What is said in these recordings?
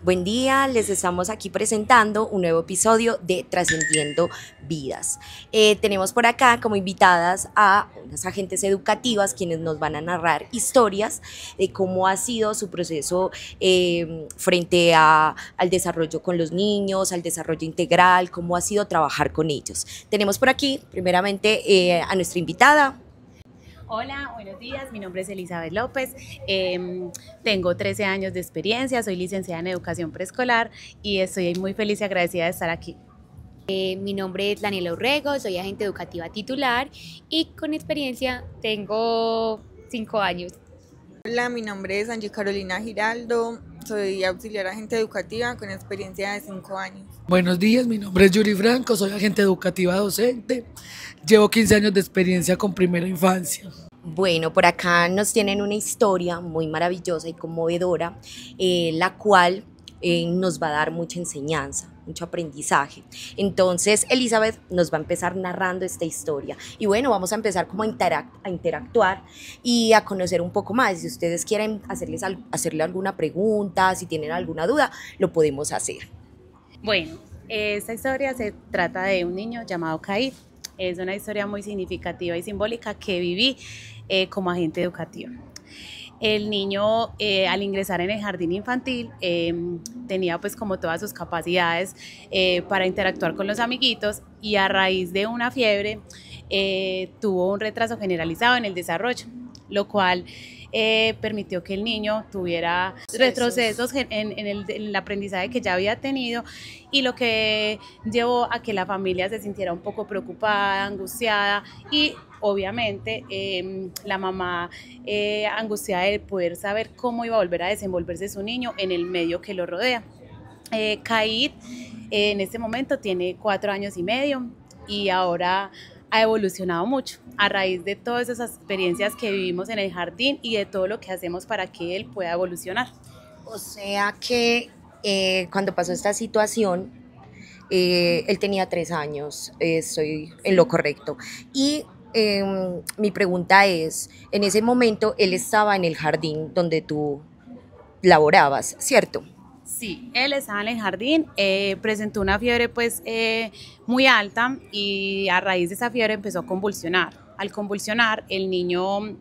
Buen día, les estamos aquí presentando un nuevo episodio de Trascendiendo Vidas. Tenemos por acá como invitadas a unas agentes educativas quienes nos van a narrar historias de cómo ha sido su proceso frente al desarrollo con los niños, al desarrollo integral, cómo ha sido trabajar con ellos. Tenemos por aquí primeramente a nuestra invitada. Hola, buenos días, mi nombre es Elizabeth López, tengo 13 años de experiencia, soy licenciada en educación preescolar y estoy muy feliz y agradecida de estar aquí. Mi nombre es Daniela Urrego, soy agente educativa titular y con experiencia tengo 5 años. Hola, mi nombre es Angie Carolina Giraldo, soy auxiliar agente educativa con experiencia de 5 años. Buenos días, mi nombre es Yuri Franco, soy agente educativa docente, llevo 15 años de experiencia con primera infancia. Bueno, por acá nos tienen una historia muy maravillosa y conmovedora, la cual nos va a dar mucha enseñanza, mucho aprendizaje. Entonces, Elizabeth nos va a empezar narrando esta historia. Y bueno, vamos a empezar como a interactuar y a conocer un poco más. Si ustedes quieren hacerle alguna pregunta, si tienen alguna duda, lo podemos hacer. Bueno, esta historia se trata de un niño llamado Caid. Es una historia muy significativa y simbólica que viví como agente educativo. El niño al ingresar en el jardín infantil tenía pues como todas sus capacidades para interactuar con los amiguitos y a raíz de una fiebre tuvo un retraso generalizado en el desarrollo, lo cual permitió que el niño tuviera retrocesos en el aprendizaje que ya había tenido y lo que llevó a que la familia se sintiera un poco preocupada, angustiada y obviamente la mamá angustiada de poder saber cómo iba a volver a desenvolverse su niño en el medio que lo rodea. Caid en este momento tiene 4 años y medio y ahora ha evolucionado mucho a raíz de todas esas experiencias que vivimos en el jardín y de todo lo que hacemos para que él pueda evolucionar. O sea que cuando pasó esta situación, él tenía 3 años, estoy en lo correcto. Y mi pregunta es, en ese momento él estaba en el jardín donde tú laborabas, ¿cierto? Sí, él estaba en el jardín, presentó una fiebre pues muy alta y a raíz de esa fiebre empezó a convulsionar. Al convulsionar el niño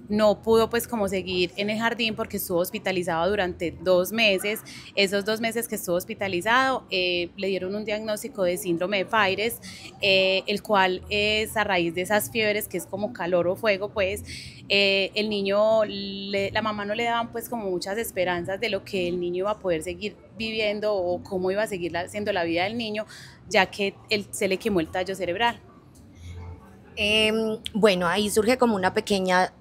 no pudo pues como seguir en el jardín porque estuvo hospitalizado durante 2 meses. Esos 2 meses que estuvo hospitalizado le dieron un diagnóstico de síndrome de Fires, el cual es a raíz de esas fiebres que es como calor o fuego pues. El niño, la mamá no le daban pues como muchas esperanzas de lo que el niño iba a poder seguir viviendo o cómo iba a seguir siendo la vida del niño, ya que se le quemó el tallo cerebral. Bueno, ahí surge como una pequeña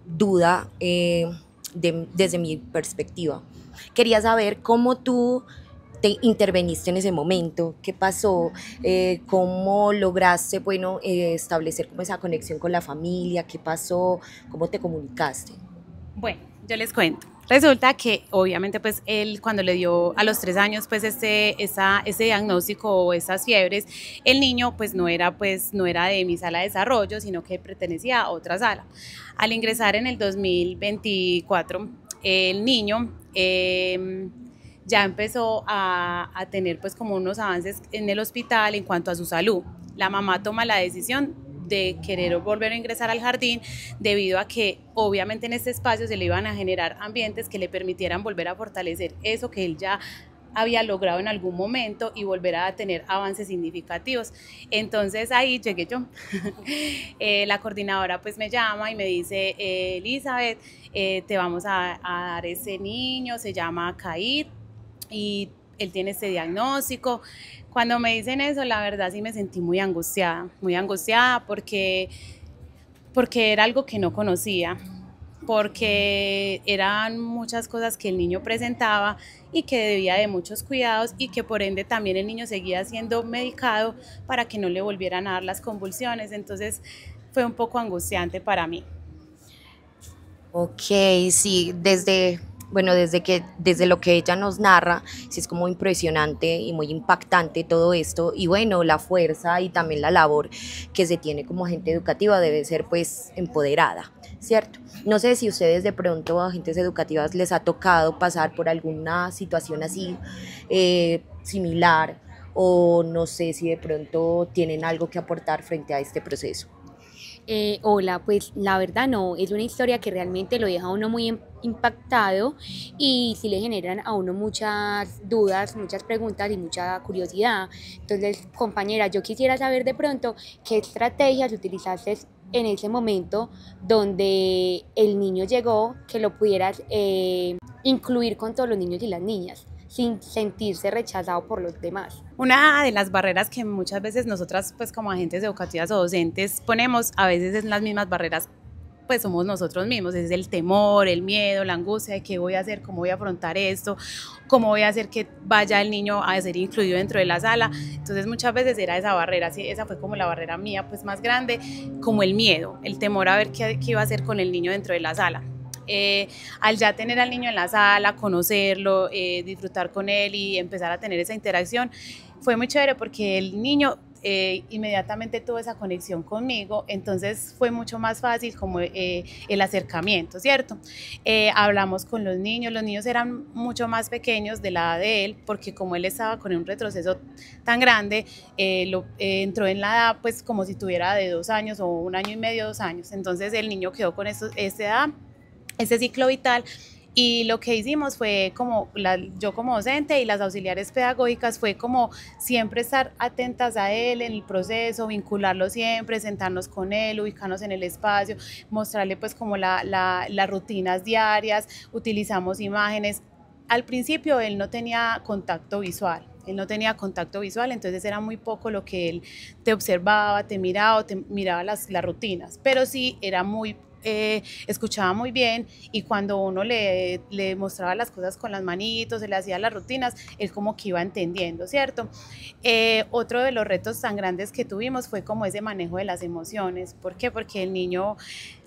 duda desde mi perspectiva. Quería saber cómo tú te interveniste en ese momento, qué pasó, cómo lograste, bueno, establecer como esa conexión con la familia, qué pasó, cómo te comunicaste. Bueno, yo les cuento. Resulta que obviamente pues él cuando le dio a los 3 años pues ese diagnóstico o esas fiebres, el niño pues no era de mi sala de desarrollo, sino que pertenecía a otra sala. Al ingresar en el 2024, el niño ya empezó a tener pues como unos avances en el hospital en cuanto a su salud. La mamá toma la decisión de querer volver a ingresar al jardín debido a que obviamente en este espacio se le iban a generar ambientes que le permitieran volver a fortalecer eso que él ya había logrado en algún momento y volver a tener avances significativos. Entonces ahí llegué yo. La coordinadora pues me llama y me dice, Elizabeth, te vamos a dar ese niño, se llama Caid y él tiene este diagnóstico. Cuando me dicen eso, la verdad sí me sentí muy angustiada porque era algo que no conocía, porque eran muchas cosas que el niño presentaba y que debía de muchos cuidados y que por ende también el niño seguía siendo medicado para que no le volvieran a dar las convulsiones. Entonces fue un poco angustiante para mí. Ok, sí, desde lo que ella nos narra, sí es como impresionante y muy impactante todo esto, y bueno, la fuerza y también la labor que se tiene como agente educativa debe ser pues empoderada, ¿cierto? No sé si ustedes de pronto, agentes educativas, les ha tocado pasar por alguna situación así similar, o no sé si de pronto tienen algo que aportar frente a este proceso. Hola, pues la verdad no, es una historia que realmente lo deja a uno muy impactado y sí le generan a uno muchas dudas, muchas preguntas y mucha curiosidad. Entonces, compañera, yo quisiera saber de pronto qué estrategias utilizaste en ese momento donde el niño llegó, que lo pudieras incluir con todos los niños y las niñas, sin sentirse rechazado por los demás. Una de las barreras que muchas veces nosotras pues como agentes educativas o docentes ponemos, a veces es las mismas barreras pues somos nosotros mismos, es el temor, el miedo, la angustia de qué voy a hacer, cómo voy a afrontar esto, cómo voy a hacer que vaya el niño a ser incluido dentro de la sala. Entonces muchas veces era esa barrera, ¿sí? Esa fue como la barrera mía pues más grande, como el miedo, el temor a ver qué iba a hacer con el niño dentro de la sala. Al ya tener al niño en la sala, conocerlo, disfrutar con él y empezar a tener esa interacción, fue muy chévere porque el niño inmediatamente tuvo esa conexión conmigo, entonces fue mucho más fácil como el acercamiento, ¿cierto? Hablamos con los niños eran mucho más pequeños de la edad de él, porque como él estaba con un retroceso tan grande, entró en la edad pues como si tuviera de 2 años o 1 año y medio, 2 años, entonces el niño quedó con esa edad, ese ciclo vital. Y lo que hicimos fue como, yo como docente y las auxiliares pedagógicas fue como siempre estar atentas a él en el proceso, vincularlo siempre, sentarnos con él, ubicarnos en el espacio, mostrarle pues como las rutinas diarias, utilizamos imágenes. Al principio él no tenía contacto visual, entonces era muy poco lo que él te observaba, te miraba las rutinas, pero sí era muy escuchaba muy bien y cuando uno le mostraba las cosas con las manitos, se le hacía las rutinas, él como que iba entendiendo, ¿cierto? Otro de los retos tan grandes que tuvimos fue como ese manejo de las emociones. ¿Por qué? Porque el niño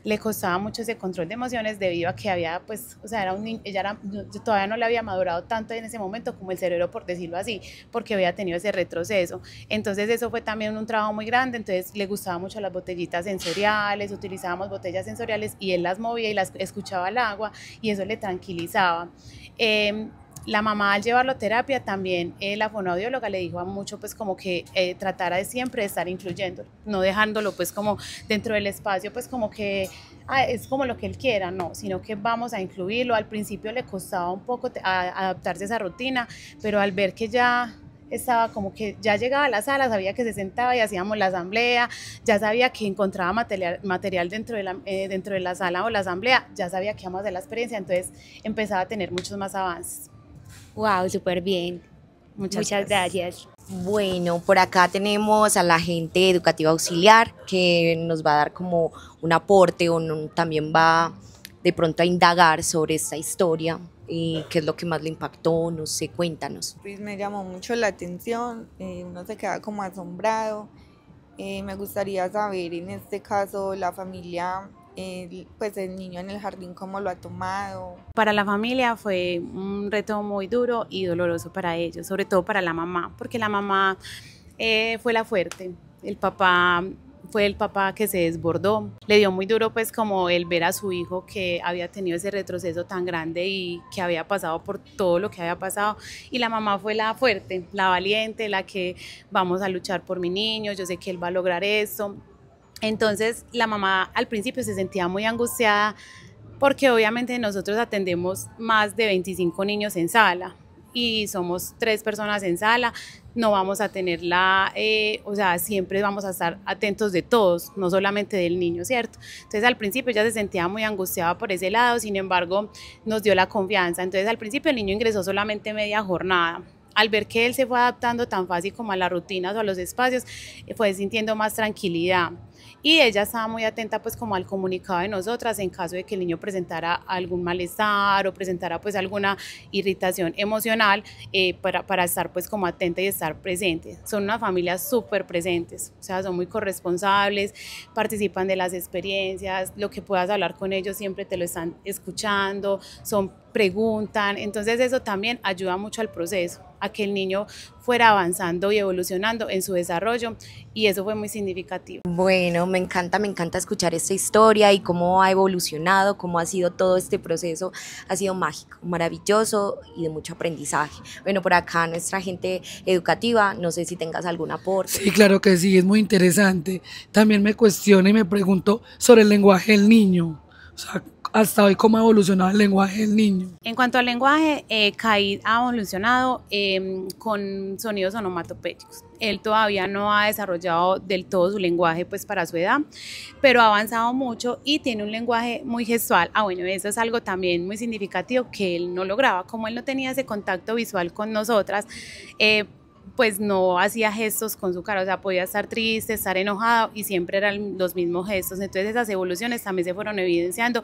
le costaba mucho ese control de emociones debido a que había, pues, o sea, era un niño, yo todavía no le había madurado tanto en ese momento como el cerebro, por decirlo así, porque había tenido ese retroceso. Entonces eso fue también un trabajo muy grande, entonces le gustaban mucho las botellitas sensoriales, utilizábamos botellas sensoriales y él las movía y las escuchaba el agua y eso le tranquilizaba. La mamá al llevarlo a terapia también, la fonoaudióloga le dijo a mucho pues como que tratara de siempre de estar incluyéndolo, no dejándolo pues como dentro del espacio pues como que es como lo que él quiera, no, sino que vamos a incluirlo. Al principio le costaba un poco adaptarse a esa rutina, pero al ver que ya estaba como que ya llegaba a la sala, sabía que se sentaba y hacíamos la asamblea, ya sabía que encontraba material dentro de la sala o la asamblea, ya sabía que íbamos a hacer la experiencia, entonces empezaba a tener muchos más avances. Wow, súper bien. Muchas gracias. Bueno, por acá tenemos a la agente educativa auxiliar que nos va a dar como un aporte o también va de pronto a indagar sobre esta historia y qué es lo que más le impactó, no sé, cuéntanos. Pues me llamó mucho la atención, uno se queda como asombrado. Me gustaría saber en este caso la familia, pues el niño en el jardín, cómo lo ha tomado. Para la familia fue un reto muy duro y doloroso para ellos, sobre todo para la mamá, porque la mamá fue la fuerte, el papá fue el papá que se desbordó, le dio muy duro pues como el ver a su hijo que había tenido ese retroceso tan grande y que había pasado por todo lo que había pasado, y la mamá fue la fuerte, la valiente, la que vamos a luchar por mi niño, yo sé que él va a lograr esto. Entonces la mamá al principio se sentía muy angustiada porque obviamente nosotros atendemos más de 25 niños en sala y somos 3 personas en sala, no vamos a tenerla, o sea, siempre vamos a estar atentos de todos, no solamente del niño, ¿cierto? Entonces al principio ella se sentía muy angustiada por ese lado, sin embargo nos dio la confianza. Entonces al principio el niño ingresó solamente media jornada. Al ver que él se fue adaptando tan fácil como a las rutinas o a los espacios, fue sintiendo más tranquilidad. Y ella estaba muy atenta pues como al comunicado de nosotras en caso de que el niño presentara algún malestar o presentara pues alguna irritación emocional, para estar pues como atenta y estar presente. Son unas familias súper presentes, o sea, son muy corresponsables, participan de las experiencias, lo que puedas hablar con ellos siempre te lo están escuchando, preguntan, entonces eso también ayuda mucho al proceso, a que el niño fuera avanzando y evolucionando en su desarrollo, y eso fue muy significativo. Bueno, me encanta escuchar esta historia y cómo ha evolucionado, cómo ha sido todo este proceso. Ha sido mágico, maravilloso y de mucho aprendizaje. Bueno, por acá nuestra gente educativa, no sé si tengas algún aporte. Sí, claro que sí, es muy interesante. También me cuestiono y me pregunto sobre el lenguaje del niño. O sea, hasta hoy, ¿cómo ha evolucionado el lenguaje del niño? En cuanto al lenguaje, Caid ha evolucionado con sonidos onomatopéyicos. Él todavía no ha desarrollado del todo su lenguaje pues para su edad, pero ha avanzado mucho y tiene un lenguaje muy gestual. Bueno, eso es algo también muy significativo que él no lograba. Como él no tenía ese contacto visual con nosotras, pues no hacía gestos con su cara, o sea, podía estar triste, estar enojado y siempre eran los mismos gestos. Entonces esas evoluciones también se fueron evidenciando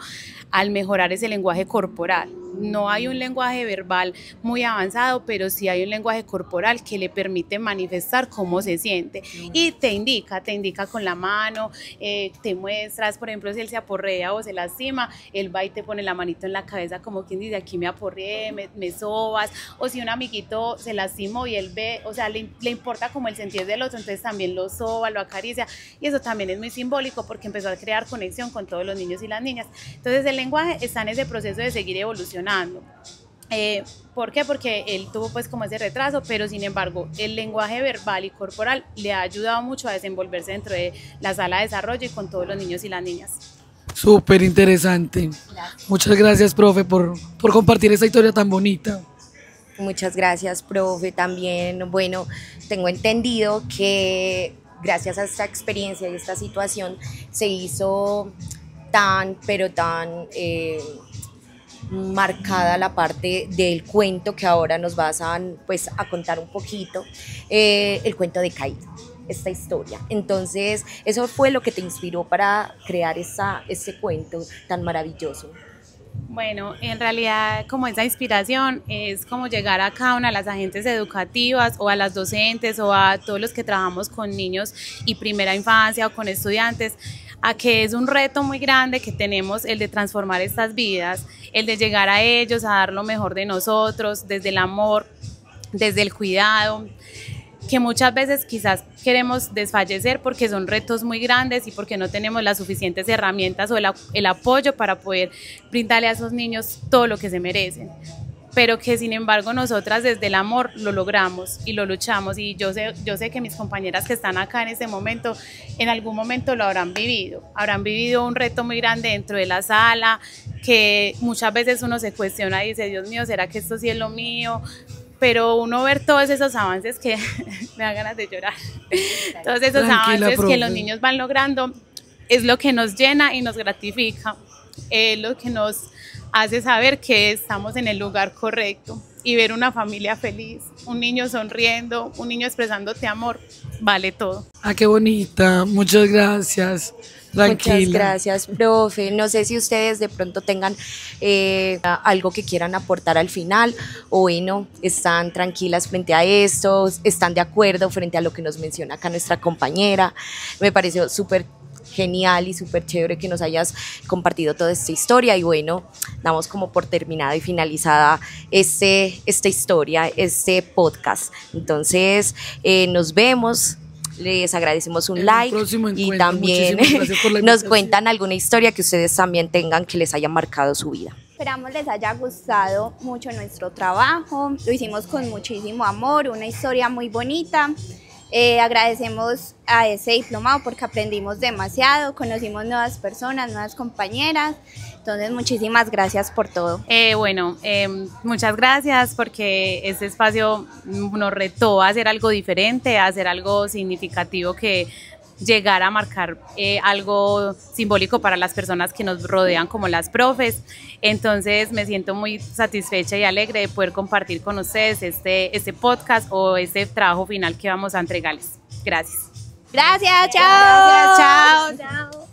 al mejorar ese lenguaje corporal. No hay un lenguaje verbal muy avanzado, pero sí hay un lenguaje corporal que le permite manifestar cómo se siente y te indica con la mano, te muestras, por ejemplo, si él se aporrea o se lastima, él va y te pone la manito en la cabeza como quien dice, aquí me aporreé, me sobas, o si un amiguito se lastimó y él ve, o sea, le importa como el sentir del otro, entonces también lo soba, lo acaricia, y eso también es muy simbólico porque empezó a crear conexión con todos los niños y las niñas. Entonces el lenguaje está en ese proceso de seguir evolucionando. ¿Por qué? Porque él tuvo pues como ese retraso, pero sin embargo el lenguaje verbal y corporal le ha ayudado mucho a desenvolverse dentro de la sala de desarrollo y con todos los niños y las niñas. Súper interesante. Gracias. Muchas gracias, profe, por compartir esta historia tan bonita. Muchas gracias, profe. También, bueno, tengo entendido que gracias a esta experiencia y esta situación se hizo pero tan marcada la parte del cuento que ahora nos vas a contar un poquito, el cuento de Caid, esta historia. Entonces, eso fue lo que te inspiró para crear este cuento tan maravilloso. Bueno, en realidad como esa inspiración es como llegar a cada una de las agentes educativas o a las docentes o a todos los que trabajamos con niños y primera infancia o con estudiantes, a que es un reto muy grande que tenemos el de transformar estas vidas, el de llegar a ellos, a dar lo mejor de nosotros, desde el amor, desde el cuidado, que muchas veces quizás queremos desfallecer porque son retos muy grandes y porque no tenemos las suficientes herramientas o el apoyo para poder brindarle a esos niños todo lo que se merecen, pero que sin embargo nosotras desde el amor lo logramos y lo luchamos, y yo sé que mis compañeras que están acá en este momento, en algún momento lo habrán vivido un reto muy grande dentro de la sala, que muchas veces uno se cuestiona y dice, Dios mío, ¿será que esto sí es lo mío? Pero uno ver todos esos avances que me da ganas de llorar, todos esos avances que los niños van logrando, es lo que nos llena y nos gratifica, es lo que nos hace saber que estamos en el lugar correcto, y ver una familia feliz, un niño sonriendo, un niño expresándote amor, vale todo. Qué bonita, muchas gracias. Tranquila. Muchas gracias, profe. No sé si ustedes de pronto tengan algo que quieran aportar al final, o bueno, están tranquilas frente a esto, están de acuerdo frente a lo que nos menciona acá nuestra compañera. Me pareció súper genial y súper chévere que nos hayas compartido toda esta historia, y bueno, damos como por terminada y finalizada esta historia, este podcast. Entonces, nos vemos. Les agradecemos un like y también nos cuentan alguna historia que ustedes también tengan que les haya marcado su vida. Esperamos les haya gustado mucho nuestro trabajo, lo hicimos con muchísimo amor, una historia muy bonita. Agradecemos a ese diplomado porque aprendimos demasiado, conocimos nuevas personas, nuevas compañeras. Entonces, muchísimas gracias por todo. Muchas gracias porque este espacio nos retó a hacer algo diferente, a hacer algo significativo que llegara a marcar algo simbólico para las personas que nos rodean como las profes. Entonces me siento muy satisfecha y alegre de poder compartir con ustedes este podcast o este trabajo final que vamos a entregarles. Gracias. Gracias, chao. Gracias, chao.